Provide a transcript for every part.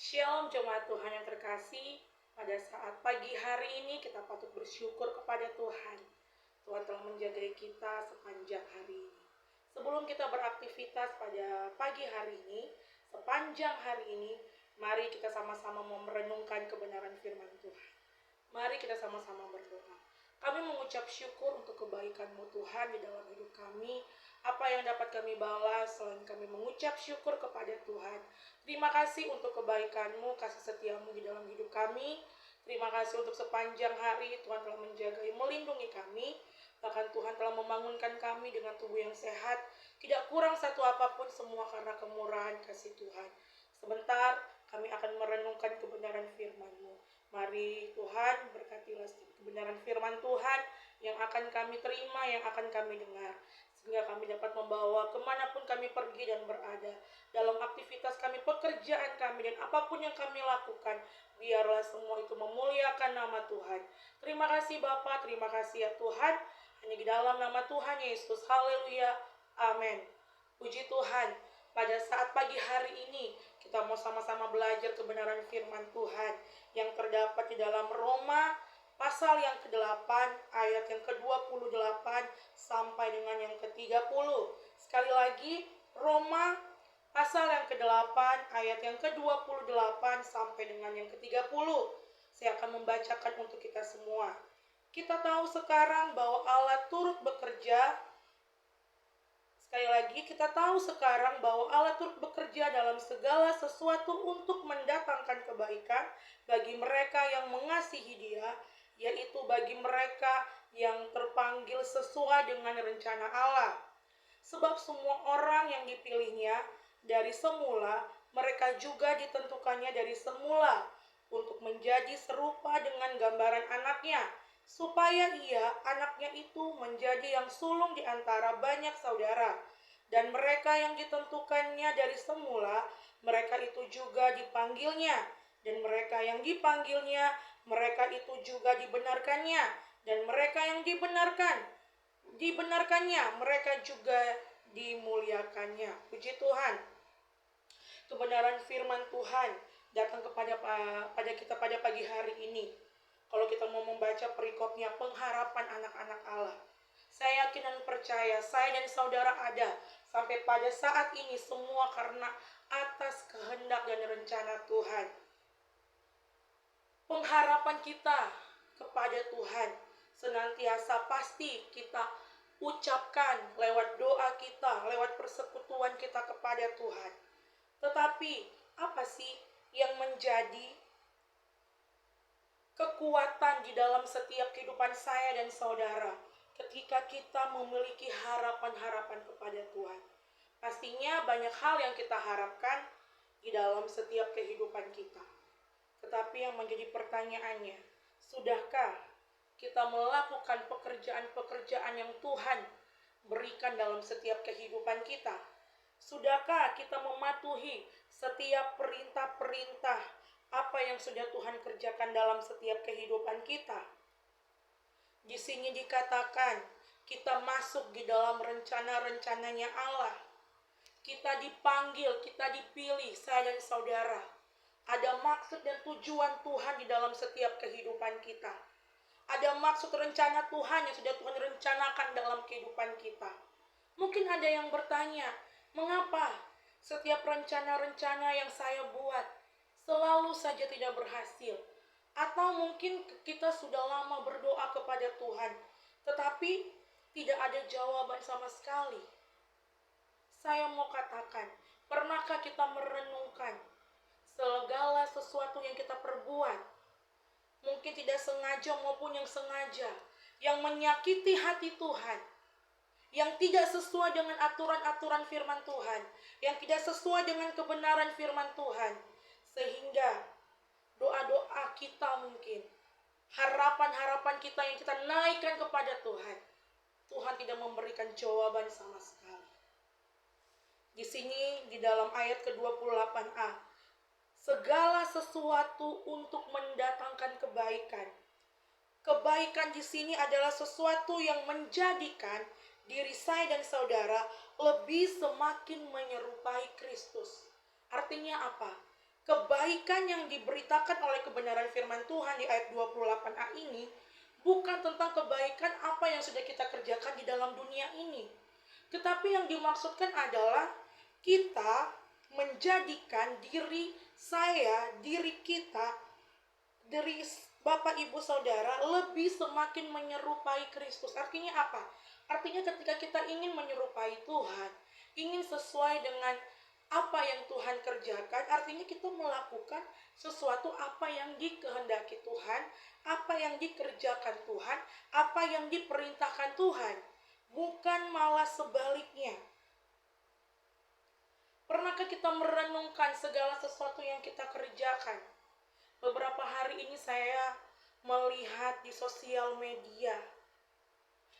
Shalom jemaat Tuhan yang terkasih. Pada saat pagi hari ini kita patut bersyukur kepada Tuhan. Tuhan telah menjaga kita sepanjang hari ini. Sebelum kita beraktivitas pada pagi hari ini, sepanjang hari ini, mari kita sama-sama merenungkan kebenaran firman Tuhan. Mari kita sama-sama berdoa. Kami mengucap syukur untuk kebaikan-Mu Tuhan di dalam hidup kami. Apa yang dapat kami balas selain kami mengucap syukur kepada Tuhan. Terima kasih untuk kebaikan-Mu, kasih setia-Mu di dalam hidup kami. Terima kasih untuk sepanjang hari Tuhan telah menjaga, melindungi kami. Bahkan Tuhan telah membangunkan kami dengan tubuh yang sehat. Tidak kurang satu apapun, semua karena kemurahan kasih Tuhan. Sebentar kami akan merenungkan kebenaran firman-Mu. Mari Tuhan berkatilah kebenaran firman Tuhan yang akan kami terima, yang akan kami dengar, sehingga kami dapat membawa kemanapun kami pergi dan berada, dalam aktivitas kami, pekerjaan kami, dan apapun yang kami lakukan, biarlah semua itu memuliakan nama Tuhan. Terima kasih Bapa, terima kasih ya Tuhan. Hanya di dalam nama Tuhan Yesus, haleluya, amin. Puji Tuhan. Pada saat pagi hari ini kita mau sama-sama belajar kebenaran firman Tuhan yang terdapat di dalam Roma pasal yang ke-8 ayat yang ke-28 sampai dengan yang ke-30. Sekali lagi, Roma pasal yang ke-8 ayat yang ke-28 sampai dengan yang ke-30. Saya akan membacakan untuk kita semua. Kita tahu sekarang bahwa Allah turut bekerja. Sekali lagi, kita tahu sekarang bahwa Allah turut bekerja dalam segala sesuatu untuk mendatangkan kebaikan bagi mereka yang mengasihi Dia, yaitu bagi mereka yang terpanggil sesuai dengan rencana Allah. Sebab semua orang yang dipilihnya dari semula, mereka juga ditentukannya dari semula untuk menjadi serupa dengan gambaran anaknya, supaya anaknya itu menjadi yang sulung di antara banyak saudara. Dan mereka yang ditentukannya dari semula, mereka itu juga dipanggilnya. Dan mereka yang dipanggilnya, mereka itu juga dibenarkannya. Dan mereka yang dibenarkannya, mereka juga dimuliakannya. Puji Tuhan. Kebenaran firman Tuhan datang pada kita pada pagi hari ini. Kalau kita mau membaca perikopnya, pengharapan anak-anak Allah. Saya yakin dan percaya, saya dan saudara ada sampai pada saat ini semua karena atas kehendak dan rencana Tuhan. Pengharapan kita kepada Tuhan senantiasa pasti kita ucapkan lewat doa kita, lewat persekutuan kita kepada Tuhan. Tetapi apa sih yang menjadi kekuatan di dalam setiap kehidupan saya dan saudara ketika kita memiliki harapan-harapan kepada Tuhan? Pastinya banyak hal yang kita harapkan di dalam setiap kehidupan kita. Tetapi yang menjadi pertanyaannya, sudahkah kita melakukan pekerjaan-pekerjaan yang Tuhan berikan dalam setiap kehidupan kita? Sudahkah kita mematuhi setiap perintah-perintah apa yang sudah Tuhan kerjakan dalam setiap kehidupan kita? Di sini dikatakan kita masuk di dalam rencana-rencananya Allah. Kita dipanggil, kita dipilih, saya dan saudara. Ada maksud dan tujuan Tuhan di dalam setiap kehidupan kita. Ada maksud rencana Tuhan yang sudah Tuhan rencanakan dalam kehidupan kita. Mungkin ada yang bertanya, mengapa setiap rencana-rencana yang saya buat selalu saja tidak berhasil? Atau mungkin kita sudah lama berdoa kepada Tuhan, tetapi tidak ada jawaban sama sekali. Saya mau katakan, pernahkah kita merenungkan segala sesuatu yang kita perbuat, mungkin tidak sengaja maupun yang sengaja, yang menyakiti hati Tuhan, yang tidak sesuai dengan aturan-aturan firman Tuhan, yang tidak sesuai dengan kebenaran firman Tuhan, sehingga doa-doa kita mungkin, harapan-harapan kita yang kita naikkan kepada Tuhan, Tuhan tidak memberikan jawaban sama sekali. Di sini di dalam ayat ke-28a, segala sesuatu untuk mendatangkan kebaikan. Kebaikan di sini adalah sesuatu yang menjadikan diri saya dan saudara lebih semakin menyerupai Kristus. Artinya apa? kebaikan yang diberitakan oleh kebenaran firman Tuhan di ayat 28a ini bukan tentang kebaikan apa yang sudah kita kerjakan di dalam dunia ini. Tetapi yang dimaksudkan adalah kita menjadikan diri saya, diri kita, dari Bapak Ibu Saudara lebih semakin menyerupai Kristus. Artinya apa? Artinya ketika kita ingin menyerupai Tuhan, ingin sesuai dengan apa yang Tuhan kerjakan, artinya kita melakukan sesuatu apa yang dikehendaki Tuhan, apa yang dikerjakan Tuhan, apa yang diperintahkan Tuhan, bukan malah sebaliknya. Pernahkah kita merenungkan segala sesuatu yang kita kerjakan? Beberapa hari ini saya melihat di sosial media,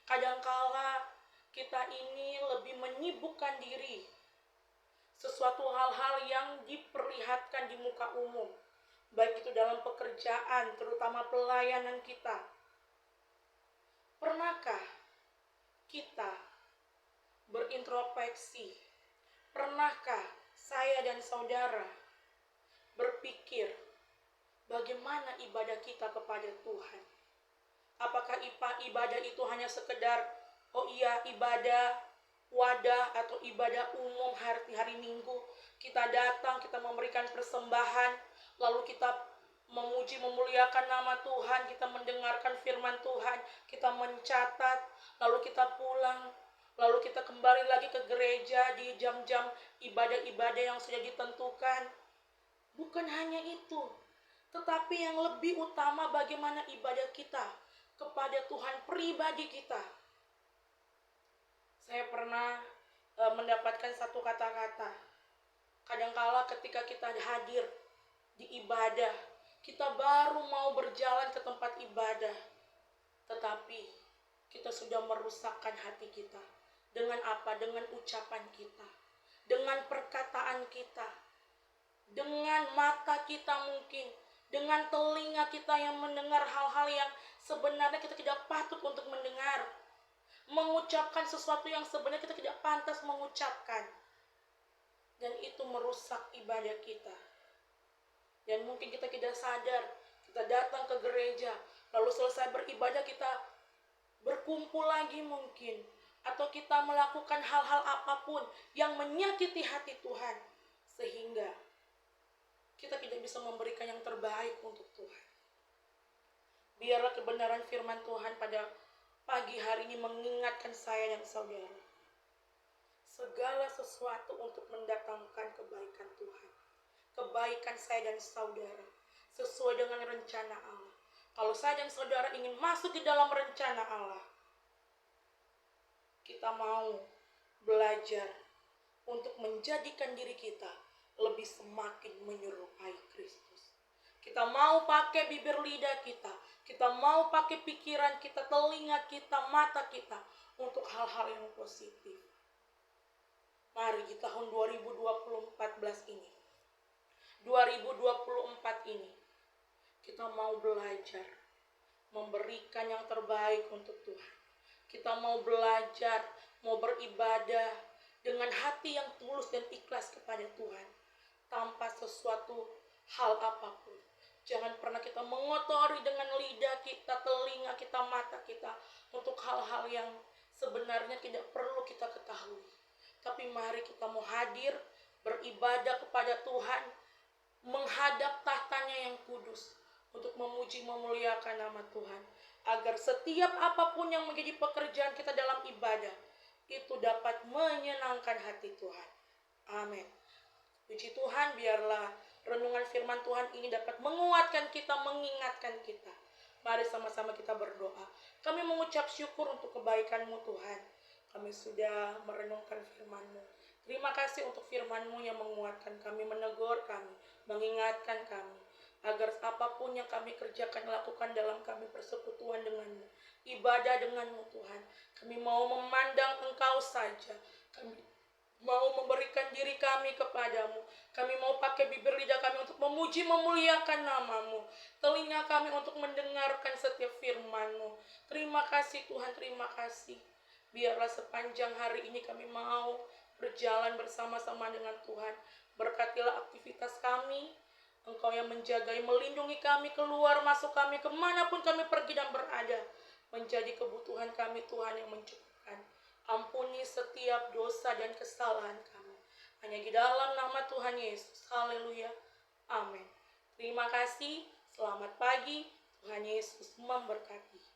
kadangkala kita ini lebih menyibukkan diri sesuatu hal-hal yang diperlihatkan di muka umum, baik itu dalam pekerjaan, terutama pelayanan kita. Pernahkah kita berintrospeksi? Pernahkah saya dan saudara berpikir bagaimana ibadah kita kepada Tuhan? Apakah ibadah itu hanya sekedar ibadah wadah atau ibadah umum hari Minggu, kita datang, kita memberikan persembahan, lalu kita memuji memuliakan nama Tuhan, kita mendengarkan firman Tuhan, kita mencatat, lalu kita pulang, lalu kita kembali lagi ke gereja di jam-jam ibadah-ibadah yang sudah ditentukan. Bukan hanya itu, tetapi yang lebih utama bagaimana ibadah kita kepada Tuhan pribadi kita. Saya pernah mendapatkan satu kata-kata. Kadangkala ketika kita hadir di ibadah, kita baru mau berjalan ke tempat ibadah, tetapi kita sudah merusakkan hati kita. Dengan apa? Dengan ucapan kita, dengan perkataan kita, dengan mata kita mungkin, dengan telinga kita yang mendengar hal-hal yang sebenarnya kita tidak patut untuk mendengar, mengucapkan sesuatu yang sebenarnya kita tidak pantas mengucapkan, dan itu merusak ibadah kita. Dan mungkin kita tidak sadar, kita datang ke gereja, lalu selesai beribadah kita berkumpul lagi mungkin, atau kita melakukan hal-hal apapun yang menyakiti hati Tuhan, sehingga kita tidak bisa memberikan yang terbaik untuk Tuhan. Biarlah kebenaran firman Tuhan pada pagi hari ini mengingatkan saya dan saudara, segala sesuatu untuk mendatangkan kebaikan Tuhan, kebaikan saya dan saudara, sesuai dengan rencana Allah. Kalau saya dan saudara ingin masuk di dalam rencana Allah, kita mau belajar untuk menjadikan diri kita lebih semakin menyerupai Kristus. Kita mau pakai bibir lidah kita mau pakai pikiran kita, telinga kita, mata kita untuk hal-hal yang positif. Mari di tahun 2024 ini, kita mau belajar memberikan yang terbaik untuk Tuhan. Kita mau belajar, mau beribadah dengan hati yang tulus dan ikhlas kepada Tuhan, tanpa sesuatu hal apapun. Jangan pernah kita mengotori dengan lidah kita, telinga kita, mata kita untuk hal-hal yang sebenarnya tidak perlu kita ketahui. Tapi mari kita mau hadir, beribadah kepada Tuhan, menghadap tahtanya yang kudus, untuk memuji memuliakan nama Tuhan, agar setiap apapun yang menjadi pekerjaan kita dalam ibadah, itu dapat menyenangkan hati Tuhan. Amin. Puji Tuhan, biarlah renungan firman Tuhan ini dapat menguatkan kita, mengingatkan kita. Mari sama-sama kita berdoa. Kami mengucap syukur untuk kebaikan-Mu Tuhan. Kami sudah merenungkan firman-Mu. Terima kasih untuk firman-Mu yang menguatkan kami, menegur kami, mengingatkan kami, agar apapun yang kami kerjakan, lakukan dalam kami persekutuan dengan-Mu, ibadah dengan-Mu Tuhan. Kami mau memandang Engkau saja. Kami mau memberikan diri kami kepadamu. Kami mau pakai bibir lidah kami untuk memuji memuliakan nama-Mu, telinga kami untuk mendengarkan setiap firman-Mu. Terima kasih Tuhan, terima kasih. Biarlah sepanjang hari ini kami mau berjalan bersama-sama dengan Tuhan. Berkatilah aktivitas kami, Engkau yang menjagai, melindungi kami, keluar masuk kami, kemanapun kami pergi dan berada. Menjadi kebutuhan kami Tuhan yang mencukupkan. Ampuni setiap dosa dan kesalahan kami. Hanya di dalam nama Tuhan Yesus. Haleluya. Amin. Terima kasih. Selamat pagi. Tuhan Yesus memberkati.